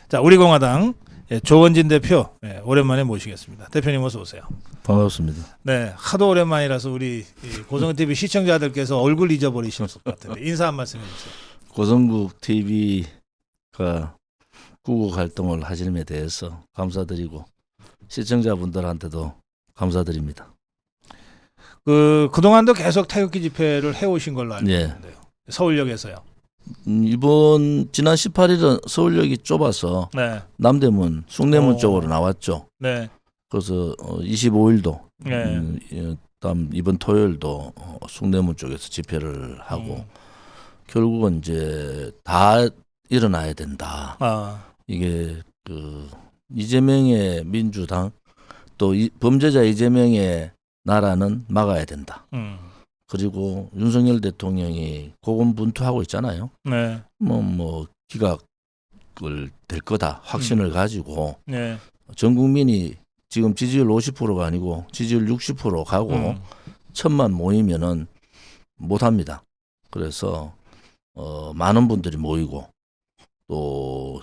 자, 우리공화당 조원진 대표 오랜만에 모시겠습니다. 대표님 어서 오세요. 반갑습니다. 네, 하도 오랜만이라서 우리 고성국 TV 시청자들께서 얼굴 잊어버리실 것 같은데 인사 한 말씀 해주세요. 고성국 TV가 구국 활동을 하심에 대해서 감사드리고 시청자분들한테도 감사드립니다. 그동안도 계속 태극기 집회를 해오신 걸로 알고 예. 있는데요. 서울역에서요. 이번 지난 18일은 서울역이 좁아서 네, 남대문, 숭례문 오. 쪽으로 나왔죠. 네, 그래서 25일도 네. 다음 이번 토요일도 숭례문 쪽에서 집회를 하고 결국은 이제 다 일어나야 된다. 이게 그 이재명의 민주당 또 범죄자 이재명의 나라는 막아야 된다. 그리고 윤석열 대통령이 고군분투하고 있잖아요. 네, 뭐 기각을 될 거다 확신을 가지고 네, 전 국민이 지금 지지율 50%가 아니고 지지율 60% 가고 천만 모이면은 못합니다. 그래서 많은 분들이 모이고 또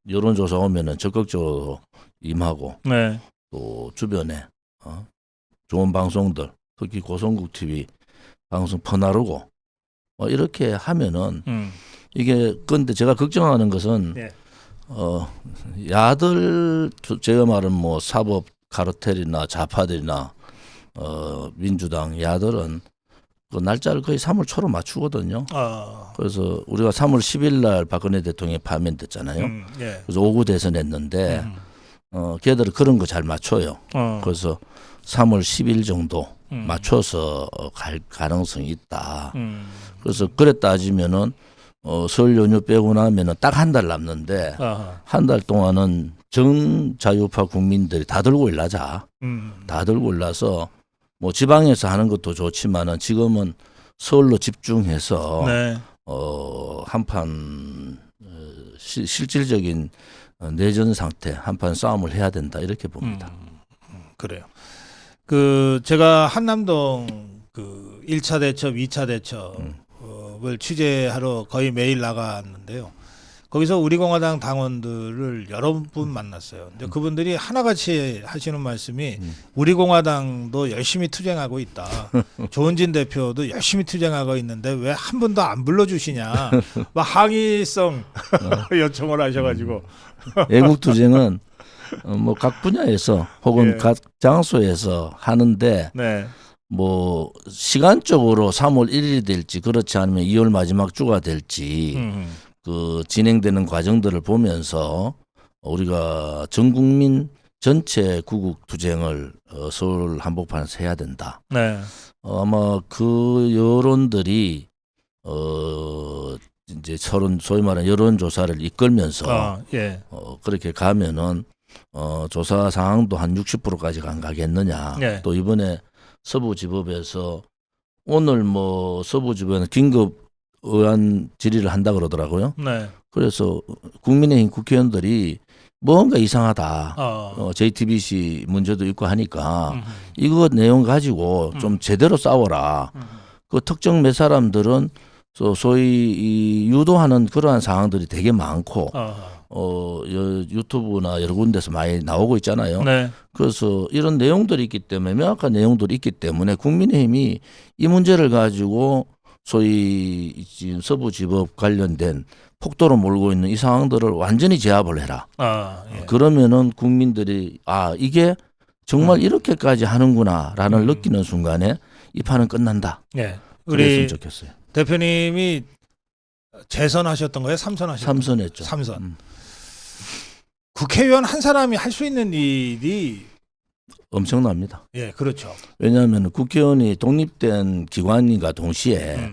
여론조사 오면은 적극적으로 임하고 네, 또 주변에 좋은 방송들 특히 고성국 TV 방송 퍼나르고 이렇게 하면은 이게 근데 제가 걱정하는 것은 네. 야들 제가 말은 뭐 사법 카르텔이나 좌파들이나 민주당 야들은 그 날짜를 거의 3월 초로 맞추거든요. 그래서 우리가 3월 10일 날 박근혜 대통령이 파면됐잖아요. 예. 그래서 5구 대선했는데 걔들은 그런 거 잘 맞춰요. 그래서 3월 10일 정도 맞춰서 갈 가능성이 있다. 그래서 그래 따지면은 설 연휴 빼고 나면은 딱 한 달 남는데 한 달 동안은 전 자유파 국민들이 다 들고 일나자. 다 들고 일나서 뭐 지방에서 하는 것도 좋지만은 지금은 서울로 집중해서 네. 한판 실질적인 내전 상태 한판 싸움을 해야 된다 이렇게 봅니다. 그래요. 제가 한남동 1차 대첩, 2차 대첩을 취재하러 거의 매일 나갔는데요. 거기서 우리공화당 당원들을 여러 분 만났어요. 근데 그분들이 하나같이 하시는 말씀이 우리공화당도 열심히 투쟁하고 있다. 조원진 대표도 열심히 투쟁하고 있는데 왜 한 번도 안 불러주시냐. 막 항의성 요청을 하셔가지고. 애국 투쟁은 뭐 각 분야에서 혹은 예. 각 장소에서 하는데 네. 뭐 시간적으로 3월 1일이 될지 그렇지 않으면 2월 마지막 주가 될지 그 진행되는 과정들을 보면서 우리가 전 국민 전체 구국 투쟁을 서울 한복판에서 해야 된다. 네. 아마 그 여론들이 이제 소위 말하는 여론조사를 이끌면서 예. 그렇게 가면은 조사 상황도 한 60%까지 안 가겠느냐. 네. 또 이번에 서부지법에서 오늘 뭐 서부지법에는 긴급 의안 질의를 한다 그러더라고요. 네. 그래서 국민의힘 국회의원들이 뭔가 이상하다. 어. JTBC 문제도 있고 하니까 이거 내용 가지고 좀 제대로 싸워라. 그 특정 몇 사람들은 소위 이 유도하는 그러한 상황들이 되게 많고 유튜브나 여러 군데서 많이 나오고 있잖아요. 네. 그래서 이런 내용들이 있기 때문에 명확한 내용들이 있기 때문에 국민의힘이 이 문제를 가지고 소위 지금 서부지법 관련된 폭도로 몰고 있는 이 상황들을 완전히 제압을 해라. 예. 그러면은 국민들이 이게 정말 이렇게까지 하는구나라는 느끼는 순간에 이 판은 끝난다. 예. 그랬으면 우리 좋겠어요. 대표님이 재선하셨던 거예요? 삼선하셨던 거예요? 삼선했죠. 삼선. 국회의원 한 사람이 할 수 있는 일이 엄청납니다. 예, 그렇죠. 왜냐하면 국회의원이 독립된 기관인가 동시에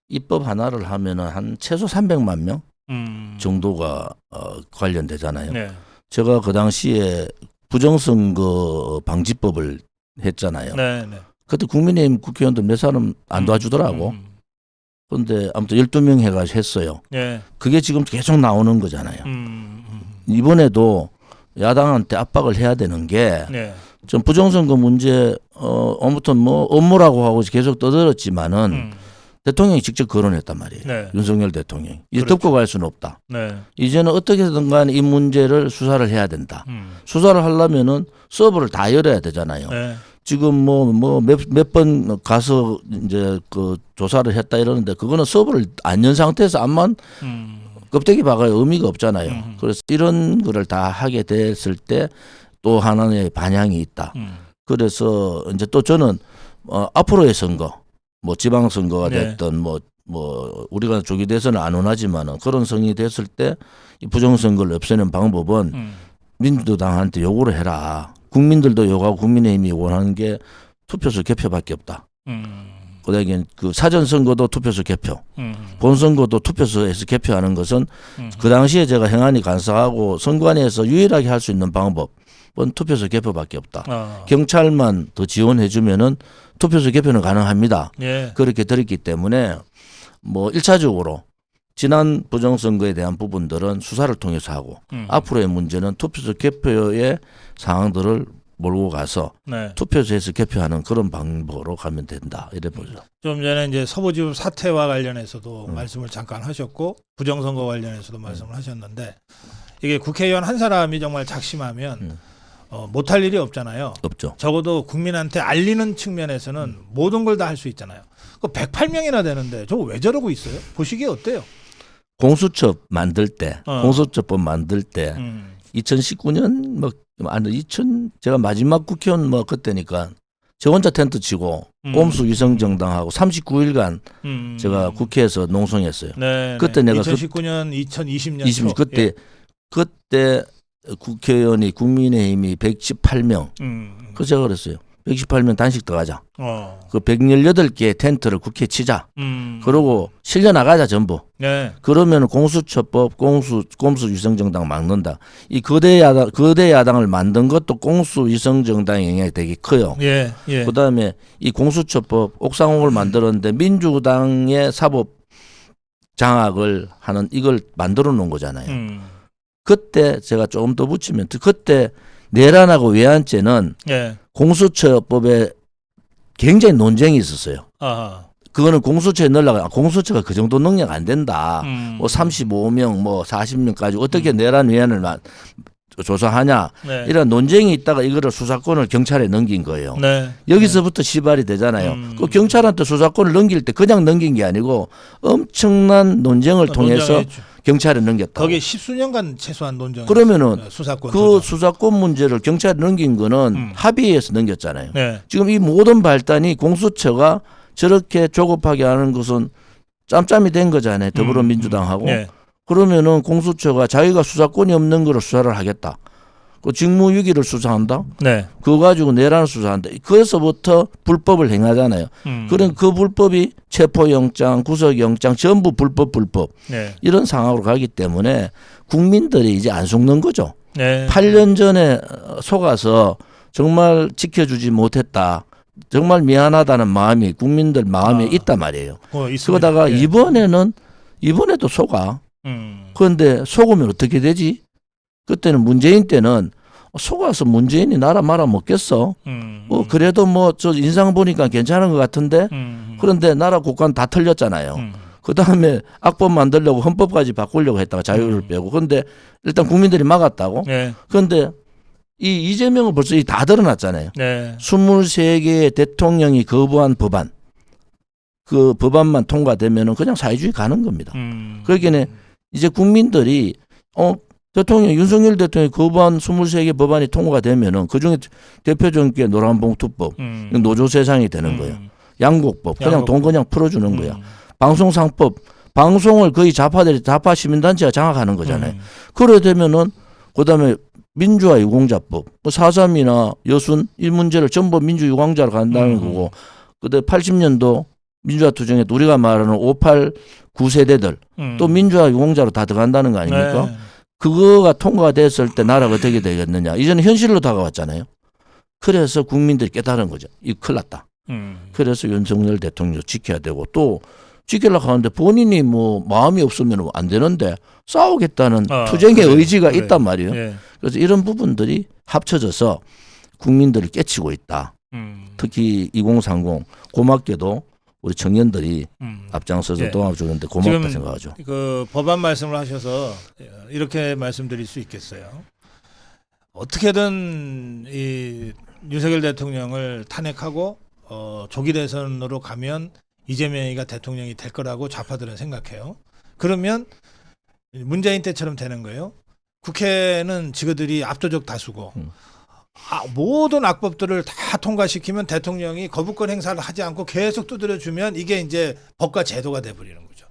입법 하나를 하면은 한 최소 300만 명 정도가 관련되잖아요. 네. 제가 그 당시에 부정선거 방지법을 했잖아요. 네, 네. 그때 국민의힘 국회의원들 몇 사람 안 도와주더라고. 그런데 아무튼 12명 해가지고 했어요. 예. 그게 지금 계속 나오는 거잖아요. 이번에도 야당한테 압박을 해야 되는 게 네. 좀 부정선거 문제 아무튼 뭐 업무라고 하고 계속 떠들었지만은 대통령이 직접 거론했단 말이에요. 네. 윤석열 대통령이. 이제 그렇죠. 덮고 갈 수는 없다. 네. 이제는 어떻게든 간에 이 문제를 수사를 해야 된다. 수사를 하려면은 서버를 다 열어야 되잖아요. 네. 지금 몇 번 가서 이제 그 조사를 했다 이러는데 그거는 서버를 안 연 상태에서 암만 껍데기 박아야 의미가 없잖아요. 그래서 이런 거를 다 하게 됐을 때 또 하나의 반향이 있다. 그래서 이제 또 저는 앞으로의 선거, 뭐 지방선거가 네. 됐든 뭐 우리가 조기 대선을 안 원하지만은 그런 선이 됐을 때 이 부정선거를 없애는 방법은 민주당한테 요구를 해라. 국민들도 요구하고 국민의힘이 원하는 게 투표소 개표밖에 없다. 그다음에 그 사전선거도 투표소 개표, 본선거도 투표소에서 개표하는 것은 그 당시에 제가 행안위 간사하고 선관위에서 유일하게 할 수 있는 방법은 투표소 개표밖에 없다. 경찰만 더 지원해주면은 투표소 개표는 가능합니다. 예. 그렇게 들었기 때문에 뭐 1차적으로 지난 부정선거에 대한 부분들은 수사를 통해서 하고 앞으로의 문제는 투표소 개표의 상황들을 몰고 가서 네. 투표소에서 개표하는 그런 방법으로 가면 된다. 이래 보죠. 좀 전에 이제 서부지법 사태와 관련해서도 말씀을 잠깐 하셨고 부정선거 관련해서도 말씀을 하셨는데 이게 국회의원 한 사람이 정말 작심하면 못할 일이 없잖아요. 없죠. 적어도 국민한테 알리는 측면에서는 모든 걸 다 할 수 있잖아요. 그 108명이나 되는데 저거 왜 저러고 있어요? 보시기에 어때요? 공수처 만들 때, 공수처법 만들 때 2019년 제가 마지막 국회의원 그때니까 저 혼자 텐트 치고 꼼수 위성정당하고 39일간 제가 국회에서 농성했어요. 네, 그때 내가 2019년 2020년 초. 그때 국회의원이 국민의힘이 118명. 그래서 제가 그랬어요. 118명 단식 들어가자. 그 118개의 텐트를 국회에 치자. 그러고 실려 나가자 전부. 네. 그러면 공수처법, 꼼수 위성정당 막는다. 이 거대 야당을 만든 것도 꼼수 위성정당의 영향이 되게 커요. 예. 예. 그다음에 이 공수처법 옥상옥을 만들었는데 민주당의 사법 장악을 하는 이걸 만들어 놓은 거잖아요. 그때 제가 조금 더 붙이면 그때 내란하고 외환죄는 예. 공수처법에 굉장히 논쟁이 있었어요. 아하. 그거는 공수처에 넣으려고 공수처가 그 정도 능력 안 된다. 뭐 35명, 뭐 40명까지 어떻게 내란 외환을 조사하냐. 네. 이런 논쟁이 있다가 이거를 수사권을 경찰에 넘긴 거예요. 네. 여기서부터 시발이 되잖아요. 그 경찰한테 수사권을 넘길 때 그냥 넘긴 게 아니고 엄청난 논쟁을 통해서 논쟁했죠. 경찰에 넘겼다. 거기에 10수년간 최소한 논쟁. 그러면은 수사권. 그 조정. 수사권 문제를 경찰에 넘긴 거는 합의해서 넘겼잖아요. 네. 지금 이 모든 발단이 공수처가 저렇게 조급하게 하는 것은 짬짬이 된 거잖아요. 더불어민주당하고. 네. 그러면은 공수처가 자기가 수사권이 없는 거를 수사를 하겠다. 그 직무유기를 수사한다. 네. 그거 가지고 내란을 수사한다. 그래서부터 불법을 행하잖아요. 그런 그 불법이 체포영장, 구속영장 전부 불법. 네. 이런 상황으로 가기 때문에 국민들이 이제 안 속는 거죠. 네. 8년 전에 속아서 정말 지켜주지 못했다. 정말 미안하다는 마음이 국민들 마음에 있단 말이에요. 그러다가 예. 이번에도 속아. 그런데 속으면 어떻게 되지? 그때는 문재인 때는 속아서 문재인이 나라 말아 먹겠어. 그래도 저 인상 보니까 괜찮은 것 같은데. 그런데 나라 국가는 다 틀렸잖아요. 그 다음에 악법 만들려고 헌법까지 바꾸려고 했다가 자유를 빼고. 그런데 일단 국민들이 막았다고. 네. 그런데 이 이재명은 벌써 다 드러났잖아요. 네. 23개의 대통령이 거부한 법안. 그 법안만 통과되면은 그냥 사회주의 가는 겁니다. 그러기에 이제 국민들이 윤석열 대통령이 거부한 23개 법안이 통과가 되면은 그중에 대표적인 게 노란봉투법, 노조 세상이 되는 거예요. 양곡법, 그냥 돈 그냥 풀어주는 거야. 방송상법, 방송을 거의 좌파 시민단체가 장악하는 거잖아요. 그래 되면은 그다음에 민주화 유공자법, 4.3이나 여순 이 문제를 전부 민주유공자로 간다는 거고, 그다음에 80년도 민주화 투쟁에 우리가 말하는 5.8 9세대들 또 민주화 유공자로 다 들어간다는 거 아닙니까? 네. 그거가 통과가 됐을 때 나라가 어떻게 되겠느냐. 이제는 현실로 다가왔잖아요. 그래서 국민들이 깨달은 거죠. 이거 큰일 났다. 그래서 윤석열 대통령 지켜야 되고 또 지키려고 하는데 본인이 마음이 없으면 안 되는데 싸우겠다는 투쟁의 의지가 있단 말이에요. 예. 그래서 이런 부분들이 합쳐져서 국민들을 깨치고 있다. 특히 2030 고맙게도 우리 청년들이 앞장서서 예. 도와주는데 고맙다 지금 생각하죠. 그 법안 말씀을 하셔서 이렇게 말씀드릴 수 있겠어요. 어떻게든 이 윤석열 대통령을 탄핵하고 조기 대선으로 가면 이재명이가 대통령이 될 거라고 좌파들은 생각해요. 그러면 문재인 때처럼 되는 거예요. 국회는 지그들이 압도적 다수고 모든 악법들을 다 통과시키면 대통령이 거부권 행사를 하지 않고 계속 두드려주면 이게 이제 법과 제도가 돼버리는 거죠.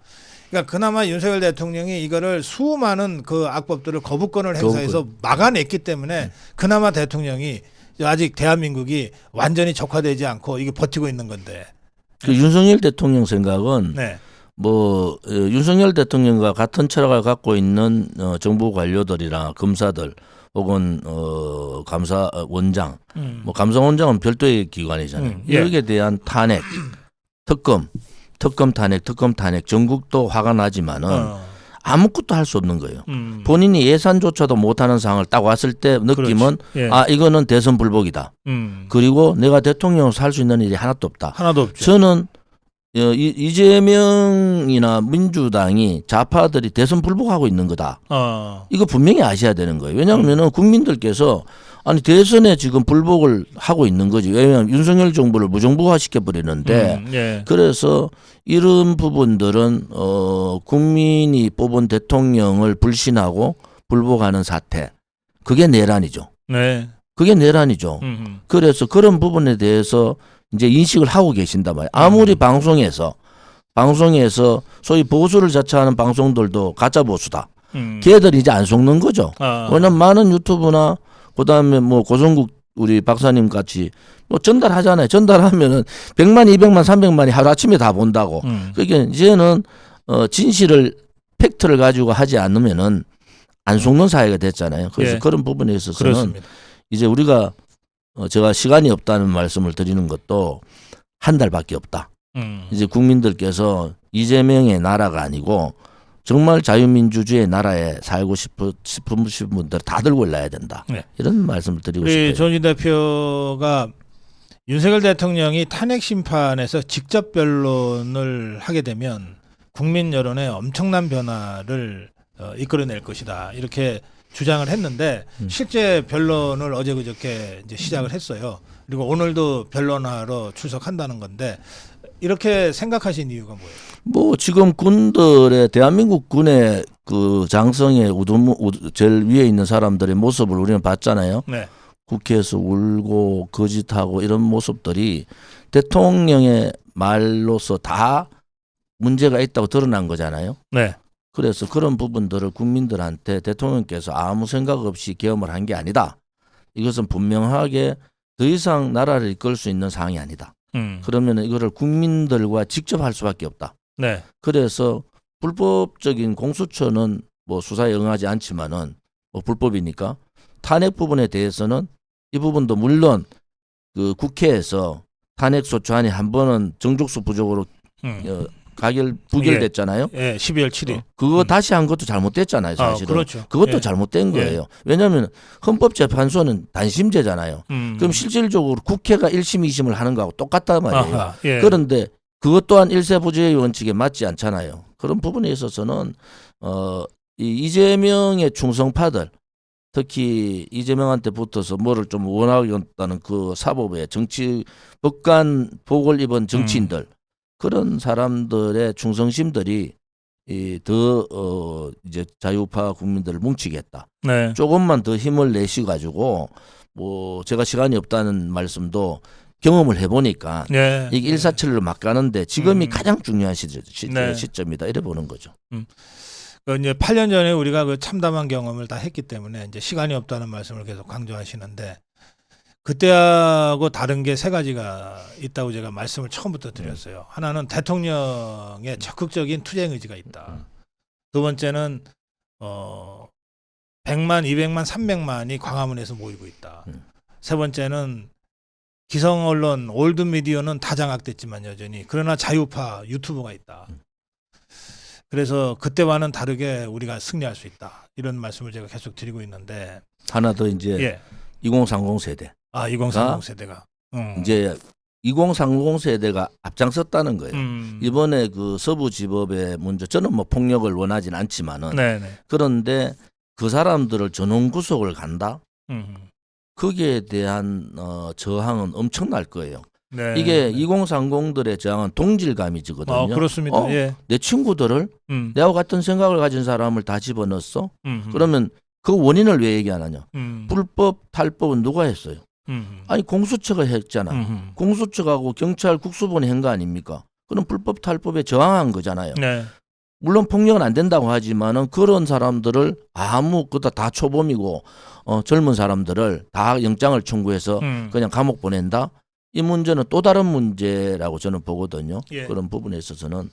그러니까 그나마 윤석열 대통령이 이거를 수많은 그 악법들을 거부권을 행사해서 막아냈기 때문에 그나마 대통령이 아직 대한민국이 완전히 적화되지 않고 이게 버티고 있는 건데. 그 윤석열 대통령 생각은 네. 뭐 윤석열 대통령과 같은 철학을 갖고 있는 정부 관료들이나 검사들 혹은 감사 원장, 뭐 감사원장은 별도의 기관이잖아요. 예. 여기에 대한 탄핵, 특검 탄핵 전국도 화가 나지만은 아무것도 할 수 없는 거예요. 본인이 예산조차도 못하는 상황을 딱 왔을 때 느낌은 예. 아 이거는 대선 불복이다. 그리고 내가 대통령으로 살 수 있는 일이 하나도 없다. 하나도 없죠. 저는 이재명이나 민주당이 좌파들이 대선 불복하고 있는 거다. 이거 분명히 아셔야 되는 거예요. 왜냐하면 국민들께서 아니 대선에 지금 불복을 하고 있는 거지. 왜냐하면 윤석열 정부를 무정부화 시켜버리는데 예. 그래서 이런 부분들은 국민이 뽑은 대통령을 불신하고 불복하는 사태. 그게 내란이죠. 네. 그게 내란이죠. 그래서 그런 부분에 대해서 이제 인식을 하고 계신단 말이에요. 아무리 방송에서 소위 보수를 자처하는 방송들도 가짜 보수다. 걔들이 이제 안 속는 거죠. 왜냐면 많은 유튜브나 그다음에 뭐 고성국 우리 박사님 같이 뭐 전달하잖아요. 전달하면은 100만, 200만, 300만이 하루 아침에 다 본다고. 그러니까 이제는 진실을 팩트를 가지고 하지 않으면은 안 속는 사회가 됐잖아요. 그래서 예. 그런 부분에 있어서는 그렇습니다. 이제 우리가 제가 시간이 없다는 말씀을 드리는 것도 한 달밖에 없다. 이제 국민들께서 이재명의 나라가 아니고 정말 자유민주주의 나라에 살고 싶으신 분들 다 들고 올라야 된다. 네. 이런 말씀을 드리고 우리 싶어요. 조은진 대표가 윤석열 대통령이 탄핵 심판에서 직접 변론을 하게 되면 국민 여론에 엄청난 변화를 이끌어낼 것이다. 이렇게 주장을 했는데 실제 변론을 어제 그저께 이제 시작을 했어요. 그리고 오늘도 변론하러 출석한다는 건데 이렇게 생각하신 이유가 뭐예요? 뭐 지금 군들의 대한민국 군의 그 장성의 제일 위에 있는 사람들의 모습을 우리는 봤잖아요. 네. 국회에서 울고 거짓하고 이런 모습들이 대통령의 말로서 다 문제가 있다고 드러난 거잖아요. 네. 그래서 그런 부분들을 국민들한테 대통령께서 아무 생각 없이 계엄을 한 게 아니다. 이것은 분명하게 더 이상 나라를 이끌 수 있는 상황이 아니다. 그러면 이거를 국민들과 직접 할 수밖에 없다. 네. 그래서 불법적인 공수처는 뭐 수사에 응하지 않지만은 뭐 불법이니까 탄핵 부분에 대해서는 이 부분도 물론 그 국회에서 탄핵 소추안이 한 번은 정족수 부족으로 부결됐잖아요. 예, 12월 7일. 그거 다시 한 것도 잘못됐잖아요, 사실은. 그렇죠. 그것도 예. 잘못된 거예요. 왜냐하면 헌법재판소는 단심제잖아요. 그럼 실질적으로 국회가 1심, 2심을 하는 거하고 똑같단 말이에요. 아하, 예. 그런데 그것 또한 일세부재의 원칙에 맞지 않잖아요. 그런 부분에 있어서는 이 이재명의 충성파들, 특히 이재명한테 붙어서 뭐를 좀 원하겠다는 그 사법의 정치 법관 복을 입은 정치인들 그런 사람들의 충성심들이 더 이제 자유파 국민들을 뭉치겠다. 네. 조금만 더 힘을 내시 가지고 뭐 제가 시간이 없다는 말씀도 경험을 해보니까 네. 이게 일사천리로 막 가는데 지금이 음. 가장 중요한 네. 시점이다 이래 보는 거죠. 그 이제 8년 전에 우리가 그 참담한 경험을 다 했기 때문에 이제 시간이 없다는 말씀을 계속 강조하시는데 그때하고 다른 게 세 가지가 있다고 제가 말씀을 처음부터 드렸어요. 하나는 대통령의 적극적인 투쟁 의지가 있다. 두 번째는 100만, 200만, 300만이 광화문에서 모이고 있다. 세 번째는 기성 언론, 올드 미디어는 다 장악됐지만 여전히 그러나 자유파 유튜브가 있다. 그래서 그때와는 다르게 우리가 승리할 수 있다. 이런 말씀을 제가 계속 드리고 있는데 하나 더 이제 예. 2030 세대. 2030 세대가 이제 2030 세대가 앞장섰다는 거예요. 이번에 그 서부지법의 문제, 저는 뭐 폭력을 원하진 않지만은 네네. 그런데 그 사람들을 전원 구속을 간다. 거기에 대한 저항은 엄청날 거예요. 네. 이게 2030들의 저항은 동질감이지거든요. 그렇습니다. 예. 내 친구들을 내와 같은 생각을 가진 사람을 다 집어넣었어. 그러면 그 원인을 왜 얘기 안 하냐? 불법 탈법은 누가 했어요? 아니 공수처가 했잖아. 공수처하고 경찰 국수본이 한 거 아닙니까? 그럼 불법 탈법에 저항한 거잖아요. 네. 물론 폭력은 안 된다고 하지만은 그런 사람들을 그다 다 초범이고 젊은 사람들을 다 영장을 청구해서 그냥 감옥 보낸다. 이 문제는 또 다른 문제라고 저는 보거든요. 예. 그런 부분에 있어서는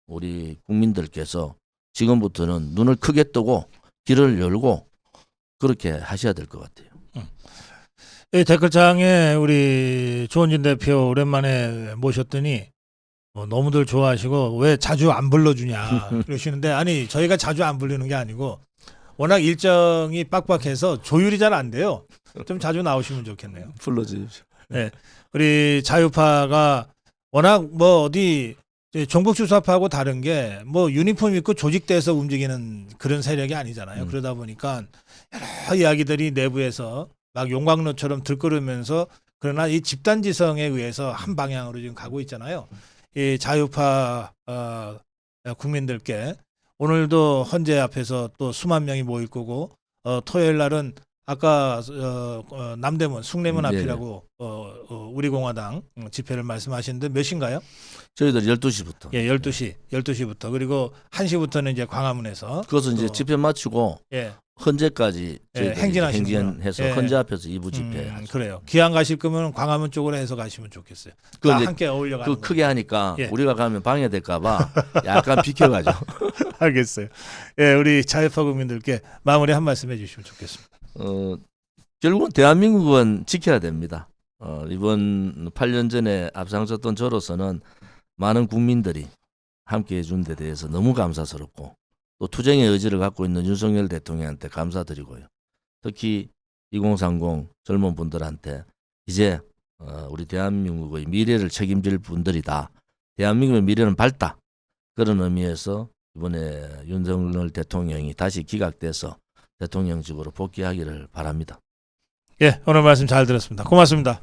우리 국민들께서 지금부터는 눈을 크게 뜨고 귀를 열고 그렇게 하셔야 될 것 같아요. 이 댓글창에 우리 조원진 대표 오랜만에 모셨더니 너무들 좋아하시고 왜 자주 안 불러주냐 그러시는데 아니 저희가 자주 안 불리는 게 아니고 워낙 일정이 빡빡해서 조율이 잘 안 돼요. 좀 자주 나오시면 좋겠네요. 불러주십시오. 네, 우리 자유파가 워낙 뭐 어디 종북주사파하고 다른 게 뭐 유니폼 입고 조직돼서 움직이는 그런 세력이 아니잖아요. 그러다 보니까 여러 이야기들이 내부에서 막 용광로처럼 들끓으면서 그러나 이 집단지성에 의해서 한 방향으로 지금 가고 있잖아요. 이 자유파 국민들께 오늘도 헌재 앞에서 또 수만 명이 모일 거고 토요일 날은 아까 남대문 숭례문 앞이라고 우리 공화당 집회를 말씀하시는데 몇 시인가요? 저희들 12시부터. 예, 12시부터 그리고 1시부터는 이제 광화문에서 그것은 이제 집회 마치고 예. 헌재까지 행진해서 예. 헌재 앞에서 2부 집회. 그래요. 기왕 가실 거면 광화문 쪽으로 해서 가시면 좋겠어요. 다 함께 어울려 가는 그 크게 하니까 예. 우리가 가면 방해될까 봐 약간 비켜가죠. 알겠어요. 예, 우리 자유파 국민들께 마무리 한 말씀 해주시면 좋겠습니다. 결국은 대한민국은 지켜야 됩니다. 이번 8년 전에 앞장섰던 저로서는 많은 국민들이 함께해 준 데 대해서 너무 감사스럽고 또 투쟁의 의지를 갖고 있는 윤석열 대통령한테 감사드리고요. 특히 2030 젊은 분들한테 이제 우리 대한민국의 미래를 책임질 분들이다. 대한민국의 미래는 밝다. 그런 의미에서 이번에 윤석열 대통령이 다시 기각돼서 대통령직으로 복귀하기를 바랍니다. 예, 오늘 말씀 잘 들었습니다. 고맙습니다.